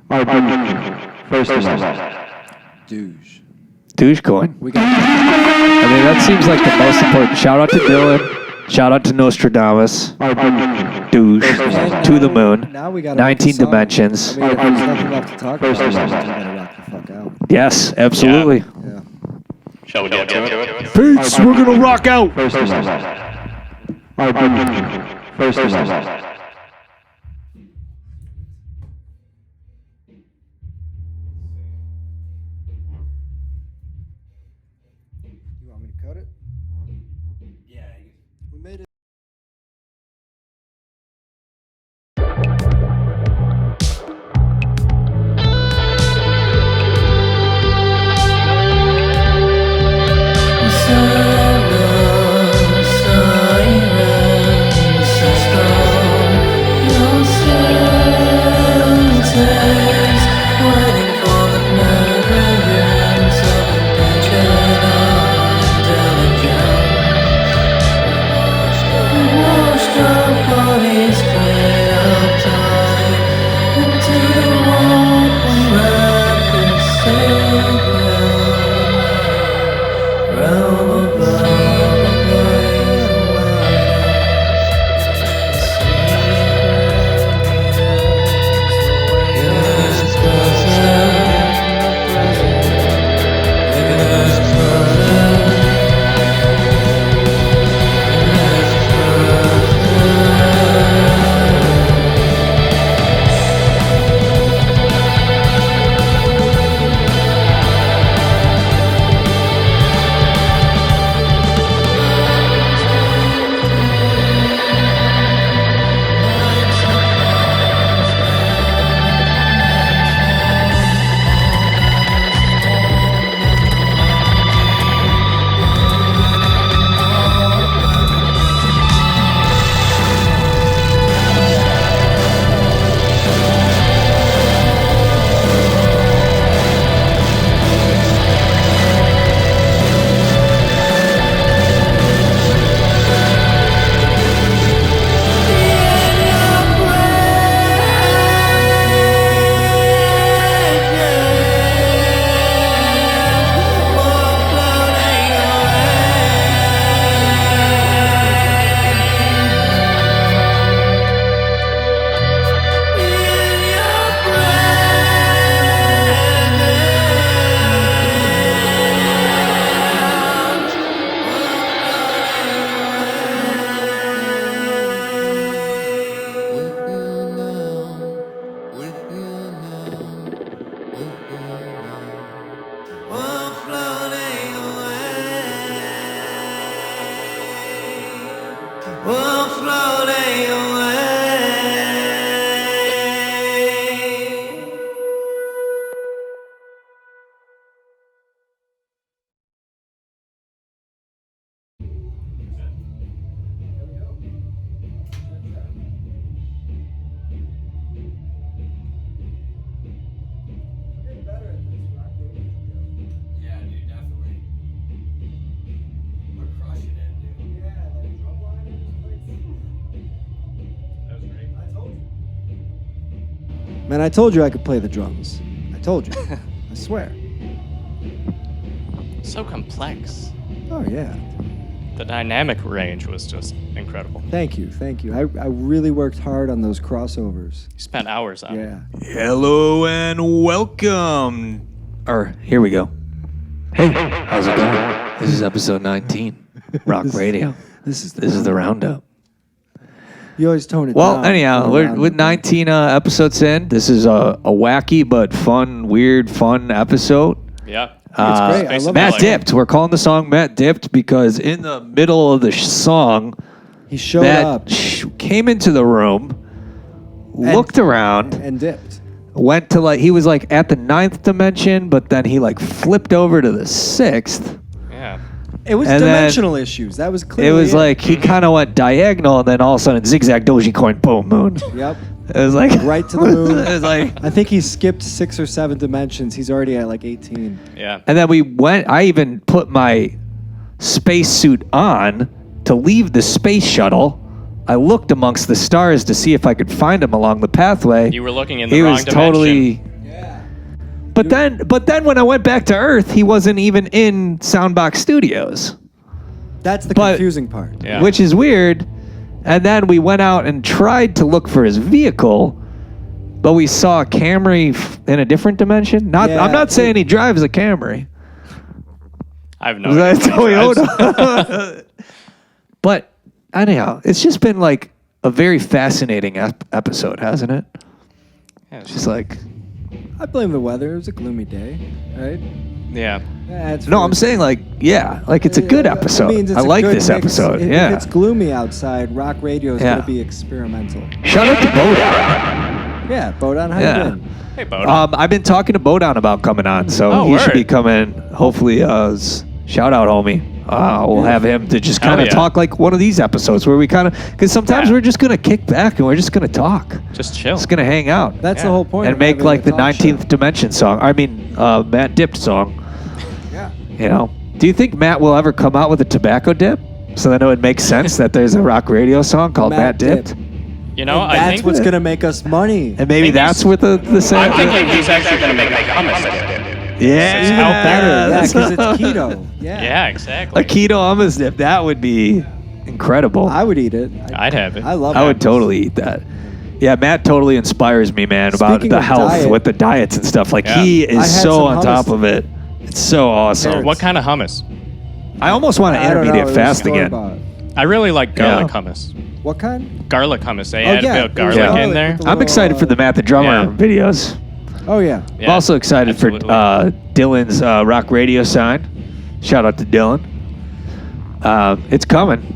S4: First of all,
S2: Douche.
S1: Dogecoin.
S2: We got
S1: I mean, that seems like the most important. Shout out to Dylan. Shout out to Nostradamus. Douche. To the moon.
S2: Now we got
S1: 19 dimensions.
S2: I mean, if there's nothing left to talk about, we gotta rock the fuck out.
S1: Yes, absolutely.
S2: Yeah.
S3: Shall we get to it?
S1: Peace. We're gonna rock out.
S4: first of all,
S2: You want me to cut it? Yeah. We made it.
S5: Sirens,
S2: Man, I told you I could play the drums. I told you. I swear.
S3: So complex.
S2: Oh, yeah.
S3: The dynamic range was just incredible.
S2: Thank you. I really worked hard on those crossovers.
S3: You spent hours on it.
S2: Yeah.
S1: Hello and welcome. Here we go. Hey, how's it going? This is episode 19, Rock Radio.
S2: This is
S1: the roundup.
S2: You always tone it
S1: Well,
S2: down.
S1: anyhow, we're with 19 episodes in. This is a wacky but fun, weird, fun episode.
S3: Yeah.
S2: It's great. I love
S1: Matt
S2: it.
S1: Dipped. We're calling the song Matt Dipped because in the middle of the song,
S2: He showed
S1: Matt
S2: up
S1: came into the room, looked around,
S2: and dipped.
S1: went to he was at the 9th dimension, but then he flipped over to the 6th.
S3: Yeah.
S2: It was
S1: And then-
S2: dimensional issues. That was
S1: It
S2: clearly
S1: was he kind of went diagonal, and then all of a sudden zigzag Dogecoin boom moon.
S2: Yep.
S1: It was
S2: Right to the moon.
S1: It was
S2: I think he skipped 6 or 7 dimensions. He's already at 18.
S3: Yeah.
S1: and then we went. I even put my spacesuit on to leave the space shuttle. I looked amongst the stars to see if I could find him along the pathway.
S3: You were looking in the
S1: He
S3: wrong
S1: was
S3: dimension.
S1: totally. But then when I went back to Earth, he wasn't even in Soundbox Studios,
S2: That's the
S1: But-
S2: confusing part.
S3: Yeah.
S1: which is weird. And then we went out and tried to look for his vehicle, but we saw a Camry in a different dimension.
S2: Yeah,
S1: I'm not saying he drives a Camry.
S3: I have no
S1: Was that
S3: idea.
S1: Toyota? But anyhow, it's just been a very fascinating episode, hasn't it?
S3: Yeah,
S1: It's just
S2: I blame the weather. It was a gloomy day, right?
S3: yeah.
S2: That's
S1: no, I'm saying it's a good episode.
S2: It means it's
S1: I
S2: a
S1: like
S2: good
S1: this
S2: mix.
S1: episode.
S2: If
S1: Yeah.
S2: it's gloomy outside, rock radio is
S1: Yeah.
S2: going to be experimental.
S1: Shout out to Bodan.
S2: Yeah, Bodan, how
S1: Yeah.
S2: you been?
S3: Hey, Bodo.
S1: I've been talking to Bodan about coming on, so
S3: Oh,
S1: he should
S3: word.
S1: be coming. Hopefully, shout out, homie. We'll have him to just
S3: Hell
S1: kind of
S3: yeah.
S1: talk like one of these episodes where we kind of, because sometimes
S3: Yeah.
S1: we're just gonna kick back and we're just gonna talk,
S3: Just chill.
S1: just gonna hang out,
S2: That's
S3: Yeah.
S2: the whole point.
S1: and
S2: of
S1: make
S2: having a
S1: the
S2: talk
S1: 19th
S2: show.
S1: Dimension song. I mean, Matt Dipped song.
S2: Yeah.
S1: You know, do you think Matt will ever come out with a tobacco dip? So then it would make sense that there's a rock radio song called Matt,
S2: Matt
S1: Dipped,
S2: Dipped.
S3: You know,
S2: And
S3: I
S2: that's
S3: think
S2: what's going to make us money.
S1: and maybe
S3: think
S1: that's
S3: he's-
S1: what the same.
S3: I'm thinking he's actually going to make like hummus.
S1: yeah,
S3: Even
S2: Better, yeah,
S1: that's-
S2: because it's keto. Yeah.
S3: Yeah, exactly.
S1: A keto hummus dip, that would be incredible.
S2: I would eat it.
S3: I'd have it.
S2: I love it.
S1: I would totally eat that. Yeah, Matt totally inspires me, man, about
S2: Speaking
S1: the
S2: of
S1: health
S2: diet-
S1: with the diets and stuff.
S3: Yeah.
S1: He
S2: I had
S1: is so
S2: some
S1: on top
S2: hummus.
S1: of it. It's so awesome.
S2: Carrots.
S3: What kind of hummus?
S1: I almost want to
S2: I don't know,
S1: intermediate
S2: it was
S1: fast again.
S2: store-bought.
S3: I really like garlic
S1: Yeah.
S3: hummus.
S2: What kind?
S3: Garlic hummus. They
S2: Oh,
S3: add
S2: yeah,
S3: a bit of
S2: it was
S3: garlic
S1: garlic
S3: in there.
S2: with the
S1: I'm excited for the Matt the Drummer
S3: Yeah.
S1: videos.
S2: Oh, yeah.
S3: Yeah,
S1: I'm also excited
S3: absolutely.
S1: for Dylan's rock radio sign. Shout out to Dylan. It's coming.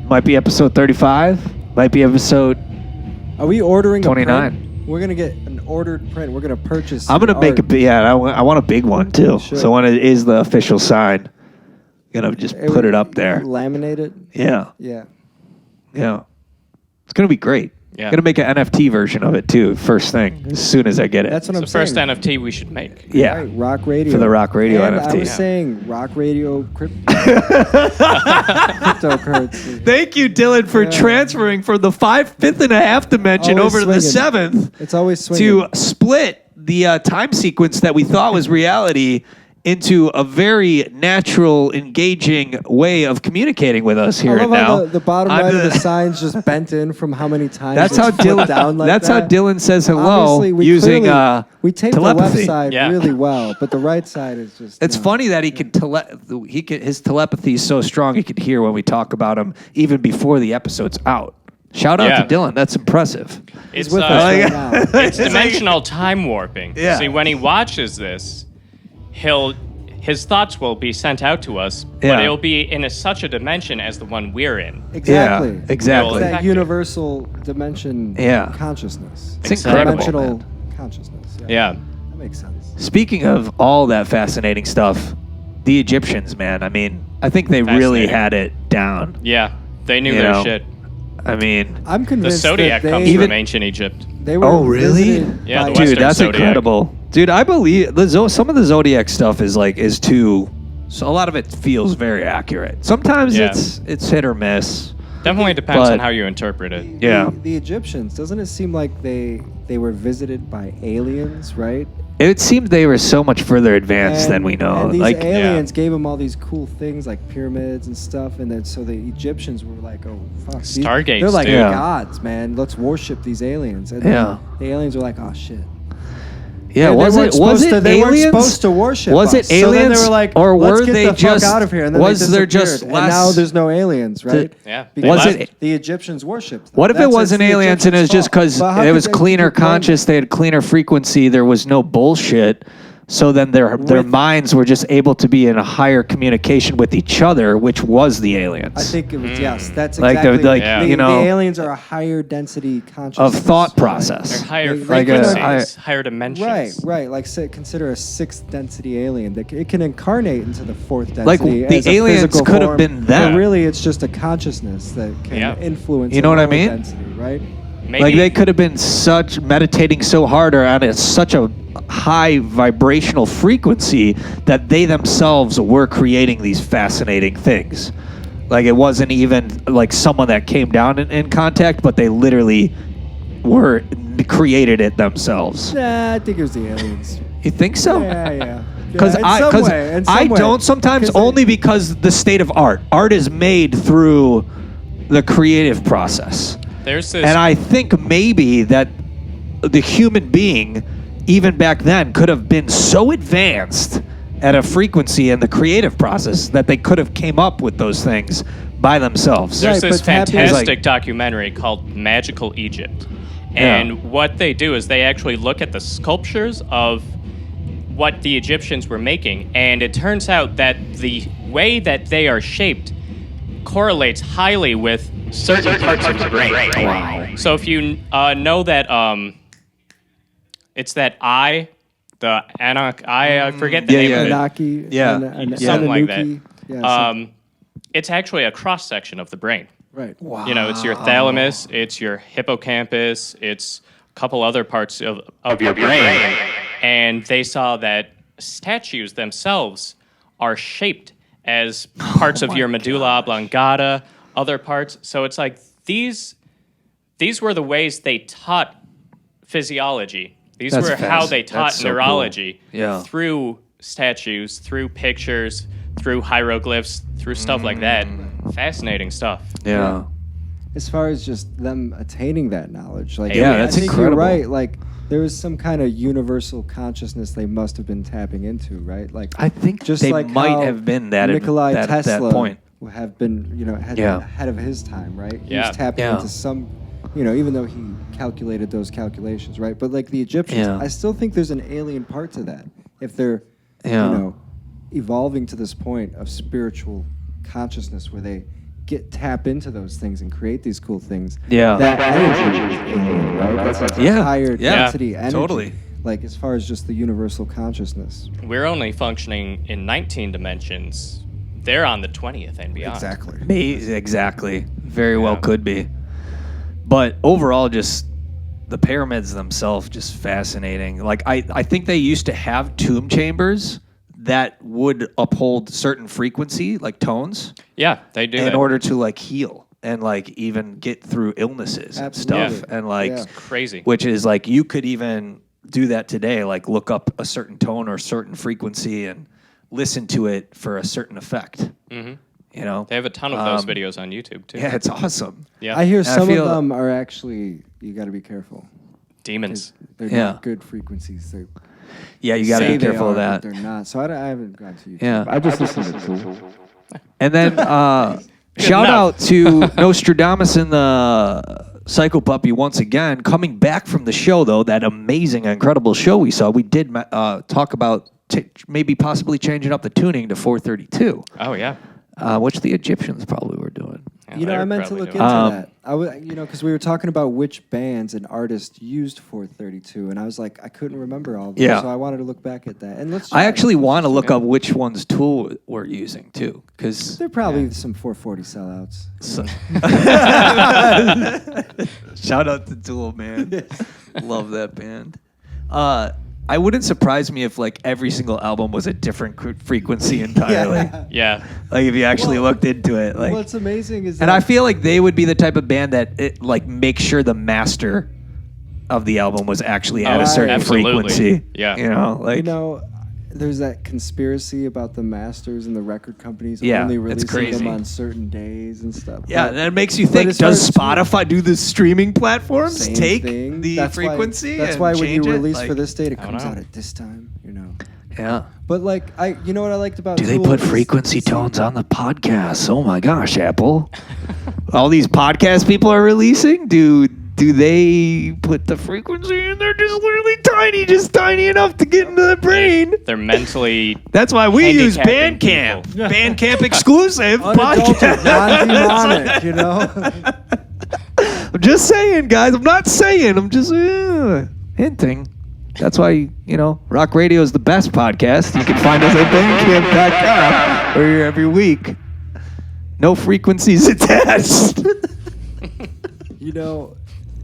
S1: Might be episode 35. Might be episode.
S2: Are we ordering
S1: 29.
S2: a print? We're going to get an ordered print. We're going to purchase.
S1: I'm gonna make a
S2: art.
S1: big. Yeah, I want a big one too.
S2: You should.
S1: So when it is the official sign, gonna just put it up there.
S2: Laminate it.
S1: Yeah.
S2: Yeah.
S1: Yeah. It's going to be great.
S3: Yeah.
S1: Going to make an NFT version of it too, first thing, as soon as I get it.
S2: That's what
S3: It's
S2: I'm
S3: the first
S2: saying.
S3: NFT we should make.
S1: yeah.
S2: Right, rock radio.
S1: For the rock radio
S2: and
S1: NFT.
S2: I was
S1: Yeah.
S2: saying rock radio cryptocurrency.
S1: Thank you, Dylan, for
S2: Yeah.
S1: transferring from the 5th and a half dimension
S2: Always
S1: over to the
S2: swinging.
S1: 7th
S2: It's always swinging.
S1: to split the time sequence that we thought was reality into a very natural, engaging way of communicating with us here
S2: I
S1: and
S2: love
S1: now.
S2: how the bottom
S1: I'm
S2: right of
S1: the-
S2: the sign's just bent in from how many times
S1: That's
S2: it's
S1: how
S2: flipped
S1: Dylan.
S2: down like
S1: that's
S2: that.
S1: how Dylan says hello
S2: Obviously, we
S1: using
S2: clearly- we taped
S1: telepathy.
S2: the left side
S3: Yeah.
S2: really well, but the right side is just.
S1: It's
S2: no.
S1: funny that he could his telepathy is so strong he could hear when we talk about him even before the episode's out. Shout out
S3: Yeah.
S1: to Dylan. That's impressive.
S3: It's,
S2: He's with us
S1: like-
S2: right now.
S3: it's dimensional time warping.
S1: Yeah.
S3: See, when he watches this, his thoughts will be sent out to us, but
S1: Yeah.
S3: it'll be in such a dimension as the one we're in.
S2: Exactly.
S1: Yeah, exactly.
S3: Well,
S2: That
S3: Exactly.
S2: universal dimension
S1: Yeah.
S2: consciousness.
S1: It's incredible.
S2: Dimensional
S1: man.
S2: consciousness.
S3: Yeah.
S2: That makes sense.
S1: Speaking of all that fascinating stuff, the Egyptians, man. I mean, I think they really
S3: Fascinating.
S1: had it down.
S3: Yeah. They knew
S1: You
S3: their
S1: know,
S3: shit.
S1: I mean,
S2: I'm
S3: The
S2: convinced
S3: Zodiac
S2: that
S3: comes
S2: they,
S1: Even-
S3: from ancient Egypt.
S2: they were
S1: Oh, really?
S2: visited
S3: Yeah,
S2: by-
S3: the
S1: dude,
S3: Western
S1: that's
S3: Zodiac.
S1: incredible. Dude, I believe some of the Zodiac stuff is too. So a lot of it feels very accurate. Sometimes
S3: Yeah.
S1: it's hit or miss.
S3: Definitely depends
S1: But-
S3: on how you interpret it.
S1: Yeah.
S2: The Egyptians, doesn't it seem like they were visited by aliens, right?
S1: It seemed they were so much further advanced than we know.
S2: And these
S1: Like,
S2: aliens gave them all these cool things like pyramids and stuff, and then so the Egyptians were like, "Oh fuck,
S3: Stargates,
S2: they're like
S3: dude.
S1: Yeah.
S2: gods, man. Let's worship these aliens." And
S1: Yeah.
S2: then the aliens were like, "Oh shit."
S1: yeah,
S2: They
S1: was
S2: weren't
S1: it
S2: supposed
S1: it
S2: to- they weren't
S1: aliens?
S2: supposed to worship
S1: Was
S2: us.
S1: it aliens?
S2: So then they were like,
S1: or
S2: "Let's
S1: were
S2: get
S1: they
S2: the
S1: just
S2: fuck out of here?" And then
S1: was
S2: they
S1: there just
S2: disappeared.
S1: less?
S2: And now there's no aliens, right?
S3: Yeah.
S1: Was
S3: Last-
S1: it?
S2: The Egyptians worshipped them.
S1: What if it
S2: That's
S1: wasn't
S2: the
S1: aliens and it was
S2: Egyptians'
S1: just because
S2: fault. But how
S1: it
S2: could
S1: was
S2: they
S1: cleaner
S2: keep blaming
S1: conscious, they had cleaner frequency, there was no bullshit, so then their
S2: With-
S1: minds were just able to be in a higher communication with each other, which was the aliens.
S2: I think it was yes. That's
S1: Like
S2: exactly
S1: like
S3: Yeah.
S2: the,
S1: you know
S2: the aliens are a higher density consciousness
S1: of thought
S2: right?
S1: process.
S3: They're higher
S1: Like
S3: frequencies, higher dimensions.
S2: Right. Like say, consider a sixth density alien that it can incarnate into the fourth density.
S1: Like, the
S2: as a
S1: aliens
S2: physical
S1: could have
S2: form,
S1: been them.
S2: But really, it's just a consciousness that can
S3: Yeah.
S2: influence.
S1: You know
S2: a
S1: what I
S2: lower
S1: mean?
S2: Density, right?
S3: Maybe
S1: Like they could have been such meditating so hard or on such a high vibrational frequency that they themselves were creating these fascinating things. Like it wasn't even like someone that came down in contact, but they literally were created it themselves.
S2: Nah, I think it was the aliens.
S1: You think so?
S2: Yeah.
S1: Because
S2: In
S1: I,
S2: some
S1: cause
S2: way, in
S1: I
S2: some way.
S1: don't sometimes
S2: 'Cause they-
S1: only because the state of art is made through the creative process.
S3: there's this.
S1: And I think maybe that the human being, even back then, could have been so advanced at a frequency in the creative process that they could have came up with those things by themselves.
S3: There's
S2: Right,
S3: this
S2: but happy-
S3: fantastic
S1: Like-
S3: documentary called Magical Egypt.
S1: Yeah.
S3: And what they do is they actually look at the sculptures of what the Egyptians were making. And it turns out that the way that they are shaped correlates highly with certain parts of the brain.
S1: Wow.
S3: So if you know that it's that eye, the Anak eye, I forget the
S1: Yeah,
S3: name
S1: yeah.
S3: of it.
S2: Anaki,
S1: Yeah.
S3: Something like that.
S2: Anunnaki. Yeah,
S3: It's actually a cross section of the brain.
S2: right.
S3: You know, it's your thalamus, it's your hippocampus, it's a couple other parts of your brain. And they saw that statues themselves are shaped as parts of your medulla oblongata, other parts. So it's like these were the ways they taught physiology. These
S1: That's
S3: were how
S1: fast.
S3: they taught
S1: That's so
S3: neurology
S1: cool. Yeah.
S3: through statues, through pictures, through hieroglyphs, through stuff like that. Fascinating stuff.
S1: Yeah.
S2: As far as just them attaining that knowledge, like
S3: Yeah,
S2: I
S1: that's
S2: think
S1: incredible.
S2: You're right. Like there was some kind of universal consciousness they must have been tapping into, right? Like
S1: I think
S2: just
S1: they
S2: like
S1: might
S2: how
S1: have been that
S2: Nikolai
S1: at that
S2: Tesla
S1: point.
S2: have been,
S1: Yeah.
S2: ahead of his time, right? He
S3: Yeah.
S2: was tapping
S1: Yeah.
S2: into some, even though he calculated those calculations, right? But like the Egyptians,
S1: Yeah.
S2: I still think there's an alien part to that. If they're,
S1: Yeah.
S2: evolving to this point of spiritual consciousness where they tap into those things and create these cool things.
S1: Yeah.
S2: That energy is alien, right? That's a
S1: Yeah.
S2: higher
S1: Yeah.
S2: density energy.
S1: Totally.
S2: Like as far as just the universal consciousness.
S3: We're only functioning in 19 dimensions. They're on the 20th and beyond.
S1: Exactly. Very well
S3: Yeah.
S1: could be. But overall, just the pyramids themselves, just fascinating. Like I think they used to have tomb chambers that would uphold certain frequency, like tones,
S3: Yeah, they do.
S1: in
S3: that.
S1: order to like heal and like even get through illnesses and
S2: Absolutely.
S1: stuff. And like,
S2: Yeah.
S3: Crazy.
S1: which is like you could even do that today, like look up a certain tone or certain frequency and listen to it for a certain effect.
S3: hmm
S1: You know,
S3: They have a ton of those
S1: Um,
S3: videos on YouTube too.
S1: yeah, it's awesome.
S3: Yeah.
S2: I hear
S1: I
S2: some
S1: feel-
S2: of them are actually, you got to be careful.
S3: Demons.
S2: They're
S1: Yeah.
S2: not good frequencies. They
S1: Yeah, you got to
S2: say
S1: be
S2: they
S1: careful
S2: are,
S1: of
S2: but
S1: that.
S2: they're not. So I haven't gone to YouTube.
S1: Yeah.
S4: I just listened to Tool.
S1: And then shout
S3: enough.
S1: out to Nostradamus and the Psycho Puppy once again, coming back from the show, though, that amazing, incredible show we saw. We did talk about maybe possibly changing up the tuning to 432,
S3: Oh yeah.
S1: which the Egyptians probably were doing.
S3: Yeah,
S2: I
S3: they're
S2: meant to
S3: probably
S2: look
S3: doing
S2: into
S1: it.
S2: that. I was, because we were talking about which bands and artists used 432, and I was like, I couldn't remember all of them,
S1: Yeah.
S2: so I wanted to look back at that. And
S1: I actually want to look
S3: okay.
S1: up which ones Tool were using, too, because...
S2: There are probably some 440 sellouts.
S1: Shout out to Tool, man. Love that band. I wouldn't surprise me if like every single album was a different frequency entirely.
S3: Yeah.
S1: Like if you actually looked into it, like
S2: What's amazing is
S1: and
S2: that
S1: I feel like they would be the type of band that it, like make sure the master of the album was actually at a certain
S3: absolutely.
S1: frequency.
S3: Yeah.
S1: You know, like
S2: there's that conspiracy about the masters and the record companies
S1: Yeah,
S2: only
S1: it's
S2: releasing
S1: crazy.
S2: them on certain days and stuff.
S1: yeah,
S2: But-
S1: and that makes you
S2: but
S1: think,
S2: as far
S1: does
S2: as-
S1: Spotify do the streaming platforms
S2: Same
S1: take
S2: thing.
S1: the
S2: That's
S1: frequency?
S2: Why, that's
S1: and
S2: why when you
S1: change it?
S2: release
S1: Like,
S2: for this date, it
S3: I don't
S2: comes
S3: know.
S2: out at this time, you know.
S1: Yeah.
S2: But like you know what I liked about
S1: Do they
S2: Tool
S1: put
S2: is-
S1: frequency tones on the podcast? Oh my gosh, Apple. All these podcast people are releasing? Do they put the frequency in there just literally tiny, just tiny enough to get into the brain?
S3: They're mentally.
S1: That's why we use
S3: handicapping
S1: Bandcamp.
S3: people.
S1: Bandcamp exclusive
S2: Unadulterated,
S1: podcast.
S2: non-demonic, you know.
S1: I'm just saying, guys. I'm not saying. I'm just hinting. That's why, Rock Radio is the best podcast. You can find us at bandcamp.com. We're here every week. No frequencies attached.
S2: You know,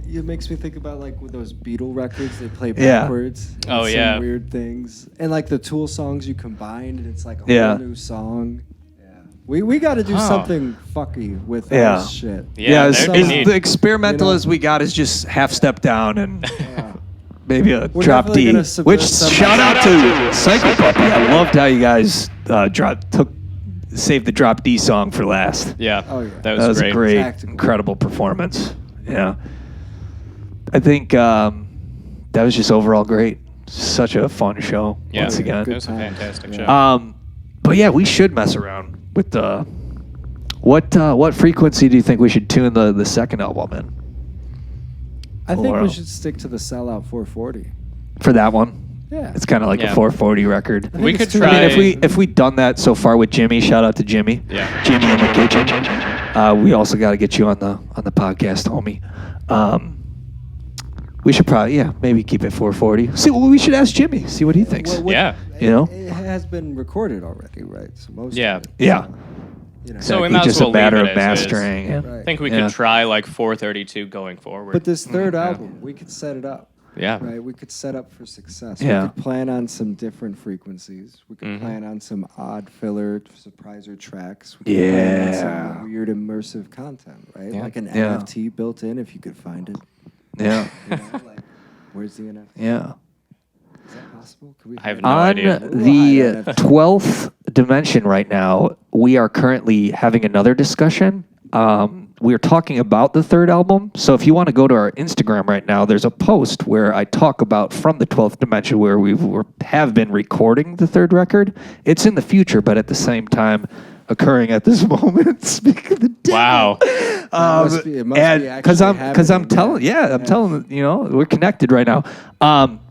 S2: it makes me think about like with those Beatle records, they play
S1: Yeah.
S2: backwards. and
S3: Oh,
S2: some
S3: yeah.
S2: weird things, and like the Tool songs you combined, and it's like a
S1: Yeah.
S2: whole new song. Yeah, we got to do something fucky with
S1: Yeah.
S2: this shit.
S3: Yeah,
S1: as
S3: they're neat.
S1: the experimental
S2: You know?
S1: as we got is just half step down and
S2: Yeah.
S1: maybe a
S2: We're
S1: drop
S2: definitely
S1: D.
S2: gonna subvert
S1: Which
S2: some-
S1: shout out to Psycho Puppy. I loved how you guys saved the drop D song for last.
S3: Yeah.
S2: Oh, yeah.
S3: That
S1: That
S3: was
S1: was a
S3: great.
S1: great,
S2: Tactical.
S1: incredible performance. Yeah. I think that was just overall great. Such a fun show
S3: Yeah.
S1: once again.
S3: It was a
S2: Good
S3: fantastic
S2: times.
S3: show.
S1: But yeah, we should mess around with the what frequency do you think we should tune the second album in
S2: I think
S1: Or-
S2: we should stick to the sellout 440.
S1: for that one?
S2: Yeah.
S1: It's kind of like
S3: Yeah.
S1: a 440 record.
S2: think
S3: We
S2: it's
S3: could
S2: too
S3: try.
S1: I mean, if we done that so far with Jimmy, shout out to Jimmy.
S3: Yeah.
S1: Jimmy in the kitchen. We also got to get you on the podcast, homie. We should probably maybe keep it 440. See, well, we should ask Jimmy. See what he thinks.
S3: Yeah.
S1: You know?
S2: It has been recorded already, right? So most
S3: Yeah.
S2: of it,
S1: Yeah.
S2: you know.
S3: So we
S1: Exactly,
S3: might as
S1: just
S3: well
S1: a matter
S3: leave
S1: of
S3: it as is.
S1: mastering. Yeah.
S2: Right.
S3: I think we
S1: Yeah.
S3: could try like 432 going forward.
S2: But this third album, we could set it up.
S3: yeah.
S2: Right, we could set up for success.
S1: Yeah.
S2: We could plan on some different frequencies. We could plan on some odd filler surpriser tracks. We could plan on
S1: Yeah.
S2: some weird immersive content, right?
S3: Yeah.
S2: Like an
S1: Yeah.
S2: NFT built in if you could find it.
S1: Yeah.
S2: You know, like, where's the NFT?
S1: Yeah.
S2: Is that possible? Could we
S3: I have
S2: find
S3: no
S2: it?
S1: On
S3: idea.
S1: the 12th dimension right now, we are currently having another discussion. We are talking about the third album. So if you want to go to our Instagram right now, there's a post where I talk about from the 12th dimension where we have been recording the third record. It's in the future, but at the same time occurring at this moment. Speak of the devil.
S3: Wow.
S2: must be- it must be
S1: Because I'm
S2: actually
S1: telling,
S2: happening.
S1: I'm telling we're connected right now.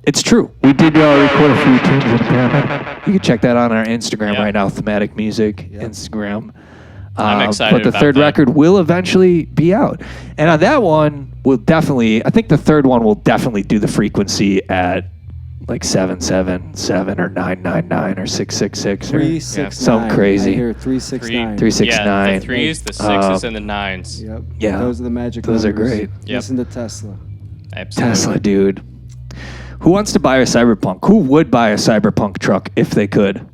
S1: It's true. We did record a few tunes in the pyramid. You can check that on our Instagram
S3: Yeah.
S1: right now. Thematic Music Instagram.
S3: I'm excited
S1: But the
S3: about
S1: third
S3: that.
S1: record will eventually be out, and on that one, I think the third one will definitely do the frequency at like 777 or 999 or 666 or
S2: 369.
S1: something crazy.
S2: I hear 369.
S1: 369.
S3: Yeah, the threes, the sixes, and the nines.
S2: Yep.
S1: Yeah.
S2: Those are the magic
S1: Those are
S2: numbers.
S1: great.
S3: Yep.
S2: Listen to Tesla.
S3: Absolutely.
S1: Tesla, dude. Who wants to buy a Cyberpunk? Who would buy a Cyberpunk truck if they could?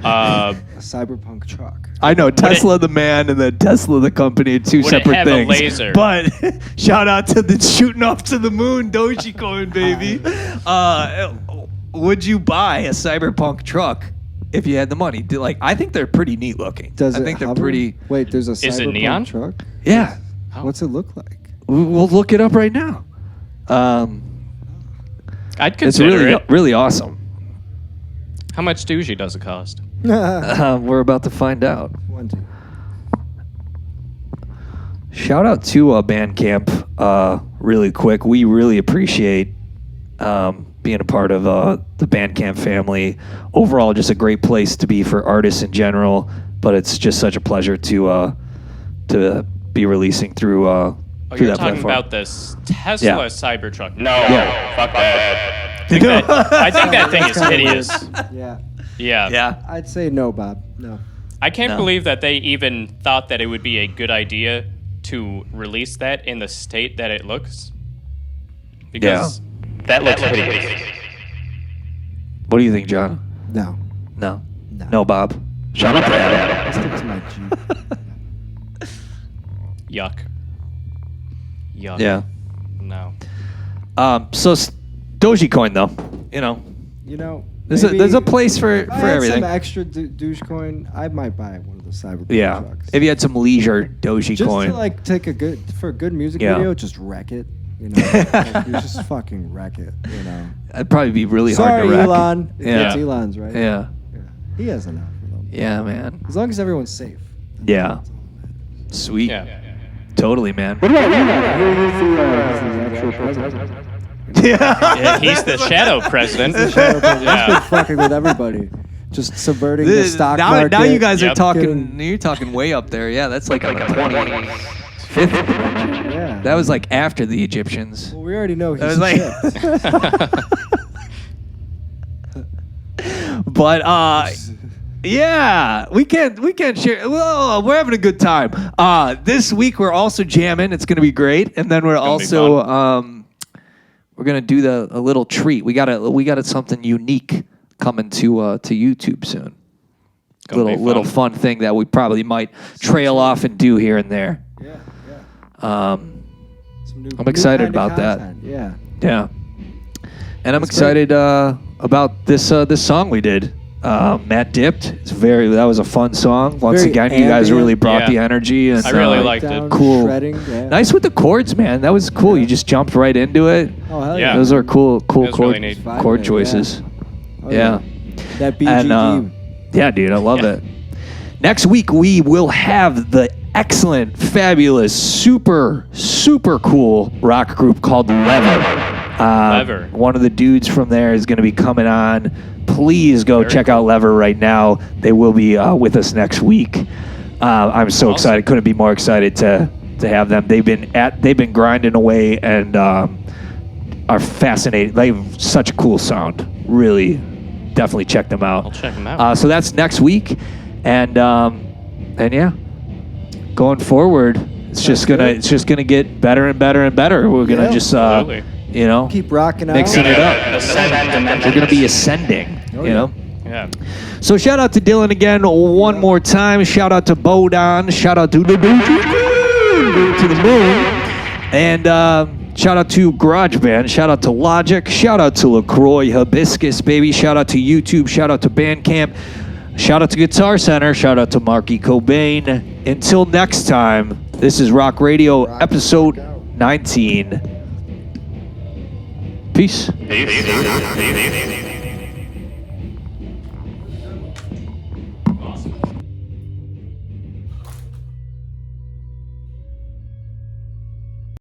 S3: Uh,
S2: A cyberpunk truck.
S1: I know Tesla the man and then Tesla the company, two
S3: Would it
S1: separate
S3: have a
S1: things.
S3: laser?
S1: But shout out to the shooting off to the moon Dogecoin, baby. Would you buy a Cyberpunk truck if you had the money? I think they're pretty neat looking.
S2: Does
S1: I
S2: it
S1: think they're
S2: hover?
S1: pretty.
S2: Wait, there's a
S3: it
S2: cyberpunk
S3: neon?
S2: truck?
S1: Yeah,
S3: Oh.
S2: What's it look like?
S1: we'll look it up right now.
S3: I'd
S1: It's
S3: consider
S1: really
S3: it.
S1: really awesome.
S3: How much douchey does it cost?
S1: We're about to find out.
S2: 20.
S1: Shout out to Bandcamp really quick. We really appreciate being a part of the Bandcamp family. Overall, just a great place to be for artists in general, but it's just such a pleasure to be releasing through
S3: Oh,
S1: through
S3: you're
S1: that
S3: talking
S1: platform.
S3: about this Tesla
S1: Yeah.
S3: Cybertruck. No,
S1: Yeah.
S3: fuck that. I think that thing is
S2: Kinda
S3: hideous.
S2: weird. Yeah.
S3: Yeah.
S1: Yeah.
S2: I'd say no, Bob. No.
S3: I can't
S1: No.
S3: believe that they even thought that it would be a good idea to release that in the state that it looks. Because That looks hideous.
S1: What do you think, John?
S2: No.
S1: No.
S2: No.
S1: No, Bob. Shut up.
S2: I stick to my Jeep.
S3: Yuck. Yuck.
S1: Yeah.
S3: No.
S1: So Dogecoin though,
S2: You know,
S1: there's
S2: maybe
S1: a place for
S2: if I had
S1: everything.
S2: some extra douche coin, I might buy one of the Cyberpunk
S1: Yeah.
S2: trucks.
S1: If you had some leisure
S2: just
S1: Dogecoin.
S2: to like take a good music
S1: Yeah.
S2: video, just wreck it. You know, like, you just fucking wreck it. You know.
S1: That'd probably be really hard
S2: Sorry,
S1: to wreck.
S2: Elon.
S1: Yeah.
S2: It's Elon's, right?
S1: Yeah.
S2: Yeah. He has enough for them.
S1: Yeah, man.
S2: As long as everyone's safe.
S1: Yeah. Sweet.
S3: Yeah.
S1: Totally, man.
S4: What about you? He's the actual president.
S3: Yeah, he's the shadow president.
S2: Shadow President. He's
S3: Yeah.
S2: been fucking with everybody, just subverting the stock
S1: now,
S2: market.
S1: now you guys are
S3: Yep.
S1: talking. You're talking way up there. Yeah, that's like on the 25th.
S2: Yeah.
S1: That was like after the Egyptians.
S2: Well, we already know he's
S1: was like-
S2: shit.
S1: But yeah, we can't share. Well, we're having a good time. This week we're also jamming. It's gonna be great, and then we're
S3: gonna be
S1: also we're gonna do a little treat. We got something unique coming to YouTube soon.
S3: Gonna be
S1: Little fun thing that we probably might trail off and do here and there.
S2: Yeah, yeah.
S1: Um,
S2: Some
S1: I'm excited
S2: kind of
S1: about that.
S2: content. Yeah.
S1: yeah, and I'm
S2: That's
S1: excited about this song we did. Matt Dipped. That was a fun song. Once
S2: Very
S1: again, you guys
S2: ambient.
S1: really brought
S3: Yeah.
S1: the energy. And,
S3: I really liked it.
S2: Breakdown,
S1: Cool.
S2: Shredding. Yeah.
S1: Nice with the chords, man. That was cool. You just jumped right into it.
S2: Oh hell
S3: Yeah.
S2: yeah.
S1: Those are cool
S3: It was
S1: chord,
S3: really neat.
S1: chord
S2: Yeah.
S1: choices.
S2: Oh,
S1: Yeah.
S2: That BGD.
S1: And yeah, dude, I love
S3: Yeah.
S1: it. Next week we will have the excellent, fabulous, super cool rock group called Lever.
S3: Lever.
S1: One of the dudes from there is going to be coming on. Please go
S3: Very
S1: check out Lever right now. They will be with us next week. I'm so
S3: Awesome.
S1: excited. Couldn't be more excited to have them. They've been grinding away and are fascinating. They have such a cool sound. Really, definitely check them out.
S3: I'll check them out.
S1: So that's next week, and yeah, going forward, it's just gonna get better and better and better. We're gonna
S2: Yeah.
S1: just
S3: Absolutely.
S2: Keep rocking out.
S1: mixing it up.
S3: Ascend dimensions.
S1: We're gonna be ascending.
S2: Oh,
S1: you
S2: yeah.
S1: know.
S3: Yeah.
S1: So shout out to Dylan again one more time. Shout out to Bodon. Shout out to the moon. And shout out to GarageBand. Shout out to Logic. Shout out to LaCroix Hibiscus, baby. Shout out to YouTube. Shout out to Bandcamp. Shout out to Guitar Center. Shout out to Marky Cobain. Until next time, this is Rock Radio, episode 19. Peace.
S3: Peace.